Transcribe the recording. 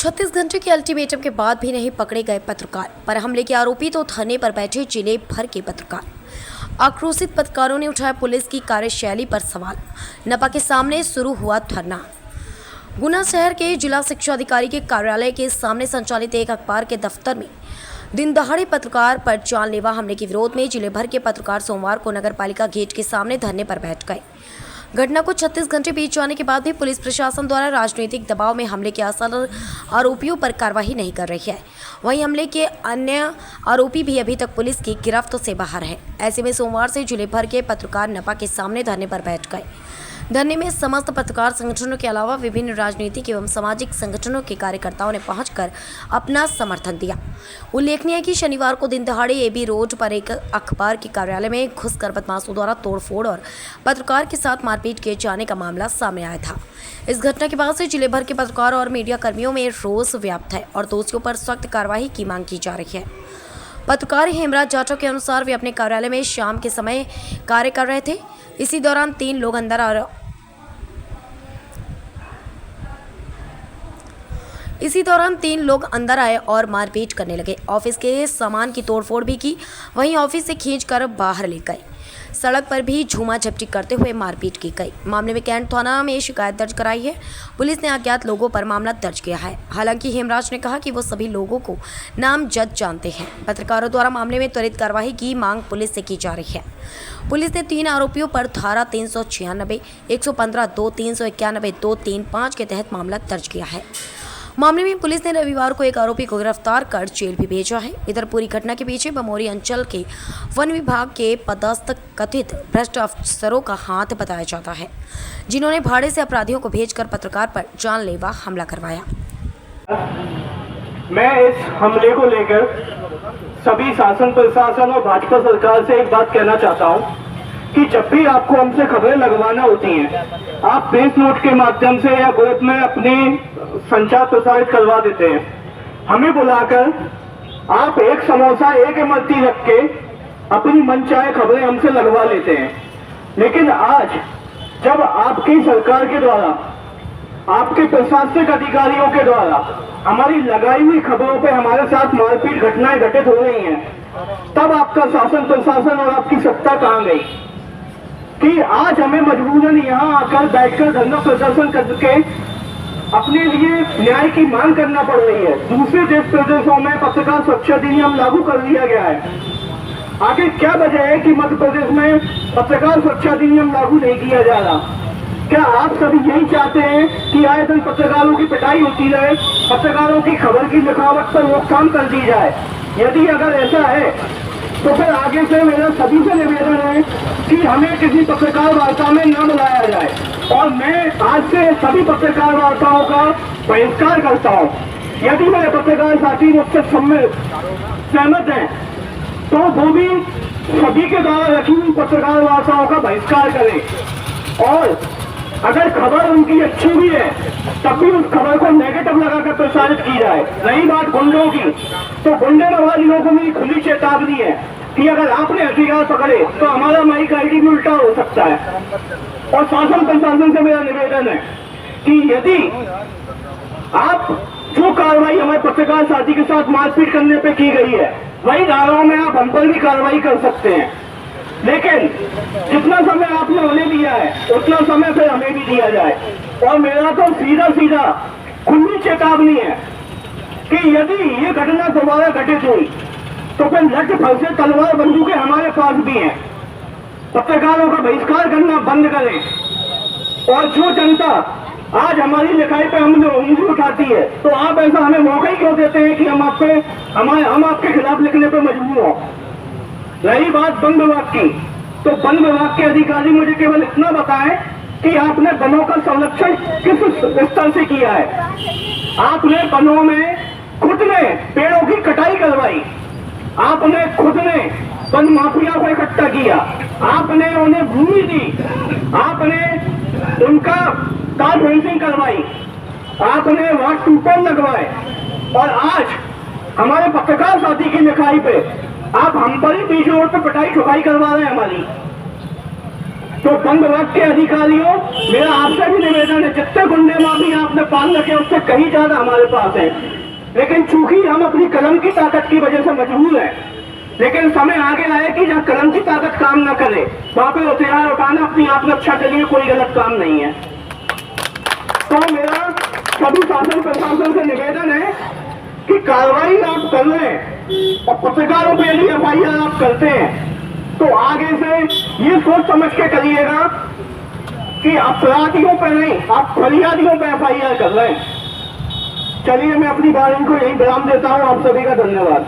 36 घंटे के अल्टीमेटम के बाद भी नहीं पकड़े गए पत्रकार। पर हमले के आरोपी तो धरने पर बैठे जिले भर के पत्रकार। आक्रोशित पत्रकारों ने उठाया पुलिस की कार्यशैली पर सवाल। नपा के सामने शुरू हुआ धरना। गुना शहर के जिला शिक्षा अधिकारी के कार्यालय के सामने संचालित एक अखबार के दफ्तर में दिन दहाड़े पत्रकार पर जानलेवा हमले के विरोध में जिले भर के पत्रकार सोमवार को नगर पालिका गेट के सामने धरने पर बैठ गए। घटना को 36 घंटे बीत जाने के बाद भी पुलिस प्रशासन द्वारा राजनीतिक दबाव में हमले के असल आरोपियों पर कार्रवाई नहीं कर रही है। वहीं हमले के अन्य आरोपी भी अभी तक पुलिस की गिरफ्त से बाहर हैं। ऐसे में सोमवार से जिले भर के पत्रकार नपा के सामने धरने पर बैठ गए। धरने में समस्त पत्रकार संगठनों के अलावा विभिन्न राजनीतिक एवं सामाजिक संगठनों के कार्यकर्ताओं ने पहुंचकर अपना समर्थन दिया। उल्लेखनीय है कि शनिवार को दिन दहाड़े एबी रोड पर एक अखबार के कार्यालय में घुसकर बदमाशों द्वारा तोड़फोड़ और पत्रकार के साथ मारपीट किए जाने का मामला सामने आया था। इस घटना के बाद से जिले भर के पत्रकार और मीडिया कर्मियों में रोष व्याप्त है और दोषियों पर सख्त कार्रवाई की मांग की जा रही है। पत्रकार हेमराज जाटव के अनुसार वे अपने कार्यालय में शाम के समय कार्य कर रहे थे। इसी दौरान तीन लोग अंदर आए और मारपीट करने लगे। ऑफिस के सामान की तोड़फोड़ भी की। वहीं ऑफिस से खींचकर बाहर ले गए। सड़क पर भी झूमा झपटी करते हुए मारपीट की गई। मामले में कैंट थाना में शिकायत दर्ज कराई है। पुलिस ने अज्ञात लोगों पर मामला दर्ज किया है। हालांकि हेमराज ने कहा कि वो सभी लोगों को नामजद जानते हैं। पत्रकारों द्वारा मामले में त्वरित कार्रवाई की मांग पुलिस से की जा रही है। पुलिस ने 3 आरोपियों पर धारा 396, 115(2), 391, 2, 3, 5 के तहत मामला दर्ज किया है। मामले में पुलिस ने रविवार को एक आरोपी को गिरफ्तार कर जेल भी भेजा है। इधर पूरी घटना के पीछे बमोरी अंचल के वन विभाग के पदस्थ कथित भ्रष्ट अफसरों का हाथ बताया जाता है, जिन्होंने भाड़े से अपराधियों को भेजकर पत्रकार पर जानलेवा हमला करवाया। मैं इस हमले को लेकर सभी शासन प्रशासन और भाजपा सरकार से एक बात कहना चाहता हूं कि जब भी आपको हमसे खबरें लगवाना होती हैं, आप प्रेस नोट के माध्यम से या ग्रुप में अपनी संचार प्रसारित करवा देते हैं। हमें बुलाकर आप एक समोसा एक इमरती रख के अपनी मनचाहे खबरें हमसे लगवा लेते हैं। लेकिन आज जब आपकी सरकार के द्वारा, आपके प्रशासनिक अधिकारियों के द्वारा हमारी लगाई हुई खबरों पे हमारे साथ मारपीट घटनाएं घटित हो रही हैं, तब आपका शासन प्रशासन और आपकी सत्ता कहां गई कि आज हमें मजबूरन यहां आकर बैठकर धरना प्रदर्शन करके अपने लिए न्याय की मांग करना पड़ रही है। दूसरे देश प्रदेशों में पत्रकार सुरक्षा अधिनियम लागू कर दिया गया है। आगे क्या वजह है कि मध्य प्रदेश में पत्रकार सुरक्षा अधिनियम लागू नहीं किया जा रहा? क्या आप सभी यही चाहते हैं कि आए दिन पत्रकारों की पिटाई होती रहे, पत्रकारों की खबर की लिखावट पर रोकथाम कर दी जाए? यदि अगर ऐसा है तो फिर आगे से मेरा सभी से निवेदन है कि हमें किसी पत्रकार वार्ता में न बुलाया जाए और मैं आज से सभी पत्रकार वार्ताओं का बहिष्कार करता हूं। यदि मेरे पत्रकार साथी मुझसे सहमत हैं तो वो भी सभी के द्वारा रखी हुई पत्रकार वार्ताओं का बहिष्कार करें और अगर खबर उनकी अच्छी भी है तब भी उस खबर को नेगेटिव लगाकर प्रसारित की जाए। रही बात गुंडों की, तो गुंडे नवालियों को भी खुली चेतावनी है कि अगर आपने हथियार पकड़े तो हमारा माइक आईडी भी उल्टा हो सकता है। और शासन प्रशासन से मेरा निवेदन है कि यदि आप जो कार्रवाई हमारे पत्रकार साथी के साथ मारपीट करने पे की गई है, वही धाराओं में आप हम पर भी कार्रवाई कर सकते हैं। लेकिन जितना समय आपने उन्हें दिया है उतना समय फिर हमें भी दिया जाए। और मेरा तो सीधा सीधा खुली चेतावनी है कि यदि ये घटना दोबारा घटित हुई तो फिर लठ फंसे तलवार बंदूकें हमारे पास भी हैं। पत्रकारों का बहिष्कार करना बंद करें। और जो जनता आज हमारी लिखाई पे हमने उंगली उठाती है, तो आप ऐसा हमें मौका ही क्यों देते हैं कि हम आपके खिलाफ लिखने पर मजबूर हों? रही बात वन विभाग की, तो वन विभाग के अधिकारी मुझे केवल इतना बताएं कि आपने वनों का संरक्षण किस स्तर से किया है। आपने वनों में खुद ने पेड़ों की कटाई करवाई, आपने खुद ने वन माफिया को इकट्ठा किया, आपने उन्हें भूमि दी, आपने उनका कार फेंसिंग करवाई, आपने वहां टूपर लगवाए और आज हमारे पत्रकार साथी की लिखाई पे आप हम पर ही बीच रोड पर पिटाई ठुकाई करवा रहे हैं हमारी। तो वन विभाग के अधिकारियों, मेरा आपसे भी निवेदन है, जितने गुंडे माफी आपने पाल रखे उससे कहीं ज्यादा हमारे पास है, लेकिन चूंकि हम अपनी कलम की ताकत की वजह से मजबूर हैं। लेकिन समय आगे आए कि जहाँ कलम की ताकत काम न करे वहां पे हथियार उठाना अपनी आत्मरक्षा के लिए कोई गलत काम नहीं है। तो मेरा सभी शासन प्रशासन से निवेदन है कि कार्रवाई आप कर रहे हैं और पत्रकारों पे यदि FIR आप करते हैं तो आगे से ये सोच समझ के करिएगा कि अपराधियों पे नहीं, आप फरियादियों पे FIR कर रहे हैं। चलिए, मैं अपनी वाणी को यही विराम देता हूँ। आप सभी का धन्यवाद।